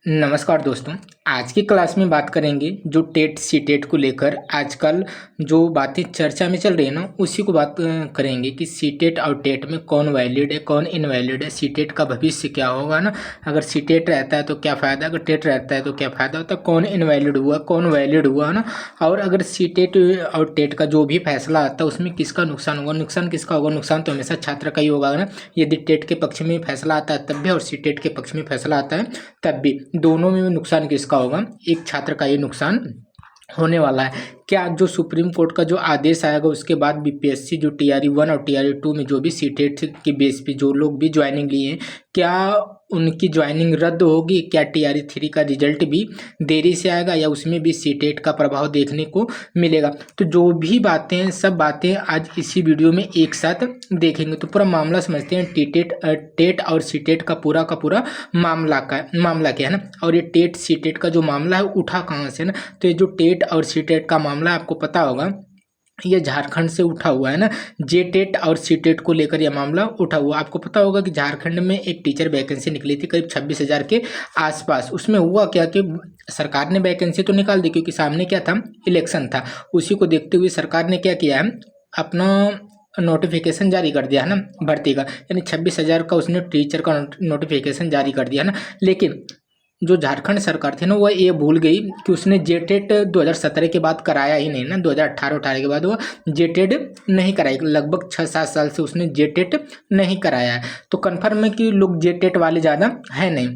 नमस्कार दोस्तों। आज की क्लास में बात करेंगे जो टेट सी टेट को लेकर आजकल जो बातें चर्चा में चल रही है ना, उसी को बात करेंगे कि सी टेट और टेट में कौन वैलिड है कौन इनवैलिड है। सी टेट का भविष्य क्या होगा ना, अगर सी टेट रहता है तो क्या फ़ायदा, अगर टेट रहता है तो क्या फ़ायदा होता है, कौन इनवैलिड हुआ कौन वैलिड हुआ ना। और अगर सी टेट और टेट का जो भी फैसला आता है उसमें किसका नुकसान होगा, नुकसान किसका होगा, नुकसान तो हमेशा छात्र का ही होगा ना। यदि टेट के पक्ष में फैसला आता है तब भी और सी टेट के पक्ष में फैसला आता है तब भी, दोनों में नुकसान किसका होगा, एक छात्र का ये नुकसान होने वाला है। क्या जो सुप्रीम कोर्ट का जो आदेश आएगा उसके बाद बीपीएससी जो टीआरई 1 और टीआरई 2 में जो भी सीटेट के बेस पे जो लोग भी ज्वाइनिंग लिए हैं, क्या उनकी ज्वाइनिंग रद्द होगी, क्या टीआरई 3 का रिजल्ट भी देरी से आएगा या उसमें भी सीटेट का प्रभाव देखने को मिलेगा। तो जो भी बातें हैं सब बातें आज इसी वीडियो में एक साथ देखेंगे। तो पूरा मामला समझते हैं, टेट और सीटेट का पूरा मामला क्या है ना। और ये टेट सीटेट का जो मामला है उठा कहाँ से ना, तो ये जो टेट और सीटेट का मामला आपको पता होगा ये झारखंड से उठा हुआ है ना। जे टेट और सी टेट को लेकर यह मामला उठा हुआ। आपको पता होगा कि झारखंड में एक टीचर वैकेंसी निकली थी करीब 26,000 के आसपास। उसमें हुआ क्या कि सरकार ने वैकेंसी तो निकाल दी क्योंकि सामने क्या था, इलेक्शन था। उसी को देखते हुए सरकार ने क्या किया है, अपना नोटिफिकेशन जारी कर दिया है ना भर्ती का, यानी 26,000 का उसने टीचर का नोटिफिकेशन जारी कर दिया है ना। लेकिन जो झारखंड सरकार थी ना वो ये भूल गई कि उसने जेटेट 2017 के बाद कराया ही नहीं ना। 2018 के बाद वो जेटेट नहीं कराई, लगभग 6-7 साल से उसने जेटेट नहीं कराया है। तो कन्फर्म है कि लोग जेटेट वाले ज़्यादा है नहीं।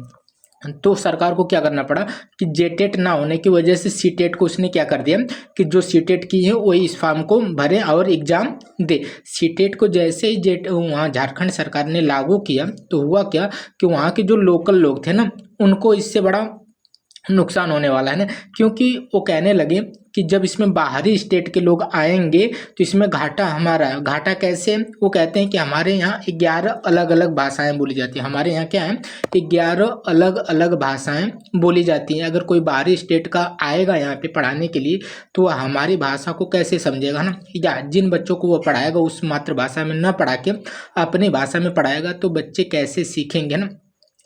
तो सरकार को क्या करना पड़ा कि जेटेट ना होने की वजह से सीटेट को उसने क्या कर दिया कि जो सीटेट की है वही इस फॉर्म को भरे और एग्जाम दे। सीटेट को जैसे ही जेट वहाँ झारखंड सरकार ने लागू किया तो हुआ क्या कि वहाँ के जो लोकल लोग थे ना उनको इससे बड़ा नुकसान होने वाला है ना। क्योंकि वो कहने लगे कि जब इसमें बाहरी स्टेट के लोग आएंगे तो इसमें घाटा हमारा है। घाटा कैसे, वो कहते हैं कि हमारे यहाँ 11 अलग अलग भाषाएं बोली जाती हैं। हमारे यहाँ क्या है, 11 अलग अलग भाषाएं बोली जाती हैं। अगर कोई बाहरी स्टेट का आएगा यहाँ पे पढ़ाने के लिए तो वह हमारी भाषा को कैसे समझेगा ना, या जिन बच्चों को वो पढ़ाएगा उस मातृभाषा में न पढ़ा के अपनी भाषा में पढ़ाएगा तो बच्चे कैसे सीखेंगे ना।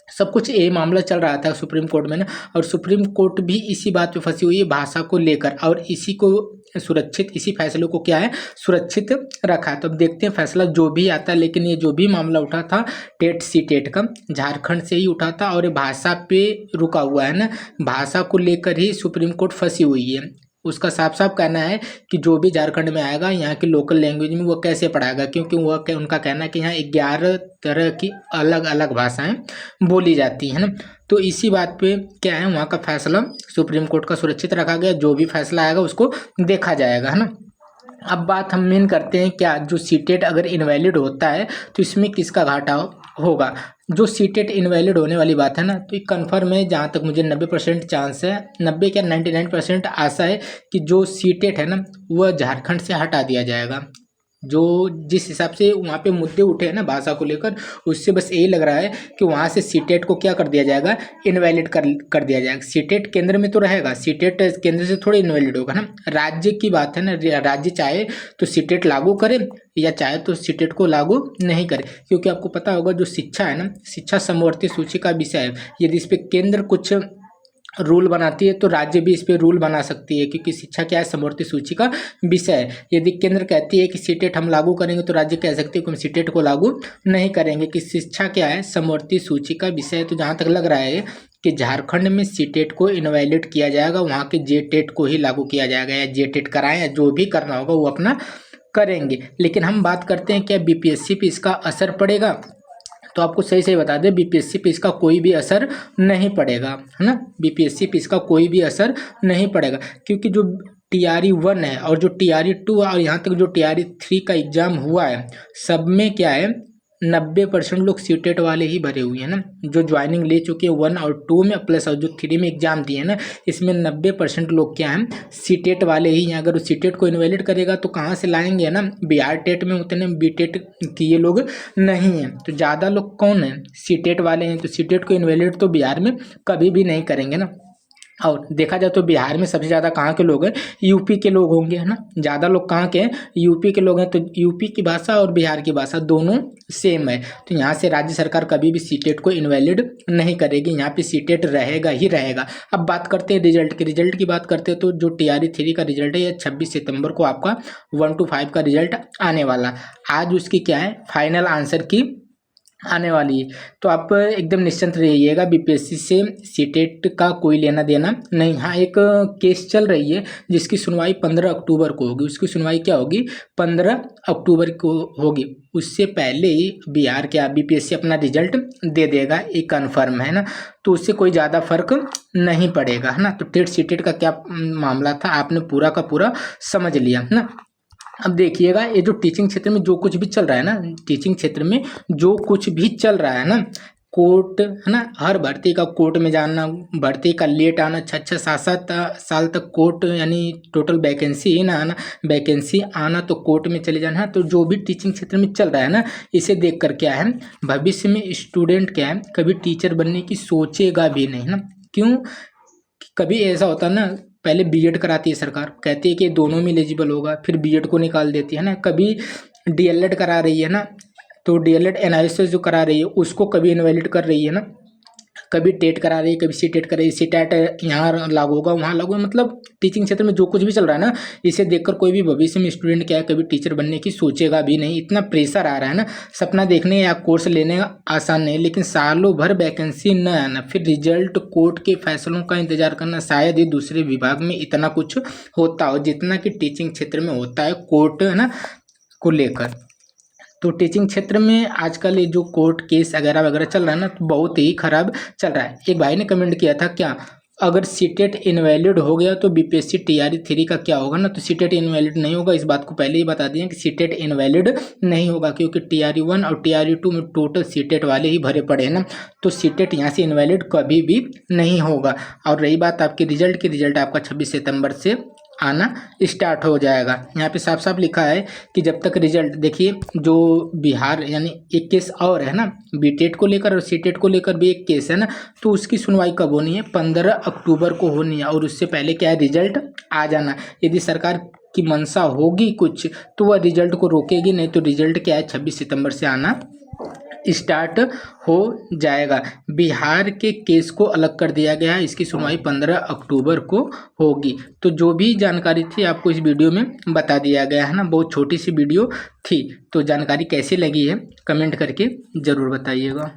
सब कुछ ये मामला चल रहा था सुप्रीम कोर्ट में ना, और सुप्रीम कोर्ट भी इसी बात पे फंसी हुई है भाषा को लेकर, और इसी को सुरक्षित, इसी फैसले को क्या है सुरक्षित रखा है। तो अब देखते हैं फैसला जो भी आता है। लेकिन ये जो भी मामला उठा था टेट सी टेट का झारखंड से ही उठा था और ये भाषा पे रुका हुआ है ना। भाषा को लेकर ही सुप्रीम कोर्ट फंसी हुई है। उसका साफ साफ कहना है कि जो भी झारखंड में आएगा यहाँ की लोकल लैंग्वेज में वो कैसे पढ़ाएगा, क्योंकि वह उनका कहना है कि यहाँ 11 तरह की अलग अलग भाषाएं बोली जाती हैं ना। तो इसी बात पे क्या है, वहाँ का फैसला सुप्रीम कोर्ट का सुरक्षित रखा गया। जो भी फैसला आएगा उसको देखा जाएगा है ना। अब बात हम मेन करते हैं, क्या जो सीटेट अगर इनवैलिड होता है तो इसमें किसका घाटा होगा। जो सीटेट इनवैलिड होने वाली बात है ना, तो ये कन्फर्म है, जहाँ तक मुझे 90% चांस है, 90 क्या 99% आशा है कि जो सीटेट है ना वह झारखंड से हटा दिया जाएगा। जो जिस हिसाब से वहाँ पे मुद्दे उठे हैं ना भाषा को लेकर, उससे बस यही लग रहा है कि वहाँ से सीटेट को क्या कर दिया जाएगा, इनवैलिड कर दिया जाएगा। सीटेट केंद्र में तो रहेगा, सीटेट केंद्र से थोड़ी इनवैलिड होगा ना। राज्य की बात है ना, राज्य चाहे तो सीटेट लागू करे या चाहे तो सीटेट को लागू नहीं करे। क्योंकि आपको पता होगा जो शिक्षा है ना, शिक्षा समवर्ती सूची का विषय है। यदि इस पर केंद्र कुछ रूल बनाती है तो राज्य भी इस पे रूल बना सकती है, क्योंकि शिक्षा क्या है समवर्ती सूची का विषय है। यदि केंद्र कहती है कि सीटेट हम लागू करेंगे तो राज्य कह सकते हैं कि हम सीटेट को लागू नहीं करेंगे, कि शिक्षा क्या है समवर्ती सूची का विषय है। तो जहाँ तक लग रहा है कि झारखंड में सीटेट को इनवैलिड किया जाएगा, वहाँ के जेटेट को ही लागू किया जाएगा, या जेटेट कराएं या जो भी करना होगा वो अपना करेंगे। लेकिन हम बात करते हैं क्या बीपीएससी पे इसका असर पड़ेगा, तो आपको सही सही बता दें बीपीएससी पे इसका कोई भी असर नहीं पड़ेगा है ना। बीपीएससी पे इसका कोई भी असर नहीं पड़ेगा, क्योंकि जो टीआरई 1 है और जो टीआरई 2 और यहाँ तक जो टीआरई 3 का एग्जाम हुआ है सब में क्या है 90% लोग सीटेट वाले ही भरे हुए हैं ना। जो ज्वाइनिंग ले चुके हैं 1 और 2 में प्लस और जो 3 में एग्जाम दिए हैं ना, इसमें 90% लोग क्या हैं सीटेट वाले ही हैं। अगर वो सीटेट को इनवैलिड करेगा तो कहाँ से लाएंगे ना, बिहार टेट में उतने बीटेट किए लोग नहीं हैं। तो ज़्यादा लोग कौन हैं, सीटेट वाले हैं। तो सीटेट को इनवैलिड तो बिहार में कभी भी नहीं करेंगे ना। और देखा जाए तो बिहार में सबसे ज़्यादा कहाँ के लोग हैं, यूपी के लोग होंगे, है ना। ज़्यादा लोग कहाँ के हैं, यूपी के लोग हैं। तो यूपी की भाषा और बिहार की भाषा दोनों सेम है। तो यहाँ से राज्य सरकार कभी भी सीटेट को इनवैलिड नहीं करेगी, यहाँ पे सीटेट रहेगा ही रहेगा। अब बात करते हैं रिजल्ट की। रिजल्ट की बात करते हैं तो जो TRE 3 का रिजल्ट है, ये 26 सितंबर को आपका 1 to 5 का रिजल्ट आने वाला। आज उसकी क्या है, फाइनल आंसर की आने वाली है। तो आप एकदम निश्चिंत रहिएगा, बीपीएससी से सीटेट का कोई लेना देना नहीं। हाँ, एक केस चल रही है जिसकी सुनवाई 15 अक्टूबर को होगी। उसकी सुनवाई क्या होगी, 15 अक्टूबर को होगी। उससे पहले ही बिहार के बीपीएससी अपना रिजल्ट दे देगा, ये कन्फर्म है ना। तो उससे कोई ज़्यादा फर्क नहीं पड़ेगा, है ना। तो टेट सीटेट का क्या मामला था, आपने पूरा का पूरा समझ लिया ना। अब देखिएगा, ये जो टीचिंग क्षेत्र में जो कुछ भी चल रहा है ना, टीचिंग क्षेत्र में जो कुछ भी चल रहा है ना, कोर्ट, है ना, हर भर्ती का कोर्ट में जाना, भर्ती का लेट आना, 6-6 7-7 साल तक कोर्ट, यानी टोटल वैकेंसी ही ना आना, वैकेंसी आना तो कोर्ट में चले जाना। तो जो भी टीचिंग क्षेत्र में चल रहा है ना, इसे देख कर क्या है, भविष्य में स्टूडेंट क्या है, कभी टीचर बनने की सोचेगा भी नहीं ना। क्यों, कभी ऐसा होता है ना, पहले बीएड कराती है सरकार, कहती है कि दोनों में एलिजिबल होगा, फिर बीएड को निकाल देती है ना। कभी डीएलएड करा रही है ना, तो डीएलएड एनालिसिस जो करा रही है उसको कभी इनवैलिड कर रही है ना। कभी टेट करा रही है, कभी सीटेट कर रही है, सीटेट यहाँ लागू होगा वहाँ लागू होगा। मतलब टीचिंग क्षेत्र में जो कुछ भी चल रहा है ना, इसे देखकर कोई भी भविष्य में स्टूडेंट क्या है, कभी टीचर बनने की सोचेगा भी नहीं। इतना प्रेशर आ रहा है ना, सपना देखने या कोर्स लेने आसान नहीं, लेकिन सालों भर वैकेंसी न आना, फिर रिजल्ट, कोर्ट के फैसलों का इंतजार करना, शायद ही दूसरे विभाग में इतना कुछ होता हो जितना कि टीचिंग क्षेत्र में होता है कोर्ट, है ना, को लेकर। तो टीचिंग क्षेत्र में आजकल ये जो कोर्ट केस वगैरह वगैरह चल रहा है ना, तो बहुत ही खराब चल रहा है। एक भाई ने कमेंट किया था, क्या अगर सीटेट इनवैलिड हो गया तो बीपीएससी TRE 3 का क्या होगा ना। तो सीटेट इनवैलिड नहीं होगा, इस बात को पहले ही बता दिए कि सीटेट इनवैलिड नहीं होगा, क्योंकि TRE 1 और TRE 2 में टोटल सीटेट वाले ही भरे पड़े हैं ना। तो सीटेट यहाँ से इनवैलिड कभी भी नहीं होगा। और रही बात आपके रिजल्ट की, रिजल्ट आपका 26 सितंबर से आना स्टार्ट हो जाएगा। यहाँ पे साफ साफ लिखा है कि जब तक रिजल्ट, देखिए जो बिहार, यानी एक केस और है ना, बीटेट को लेकर और सीटेट को लेकर भी एक केस है ना, तो उसकी सुनवाई कब होनी है, 15 अक्टूबर को होनी है। और उससे पहले क्या है, रिजल्ट आ जाना। यदि सरकार की मंशा होगी कुछ तो वह रिजल्ट को रोकेगी, नहीं तो रिजल्ट क्या है, 26 सितंबर से आना स्टार्ट हो जाएगा। बिहार के केस को अलग कर दिया गया है, इसकी सुनवाई 15 अक्टूबर को होगी। तो जो भी जानकारी थी आपको इस वीडियो में बता दिया गया है ना, बहुत छोटी सी वीडियो थी। तो जानकारी कैसी लगी है कमेंट करके ज़रूर बताइएगा।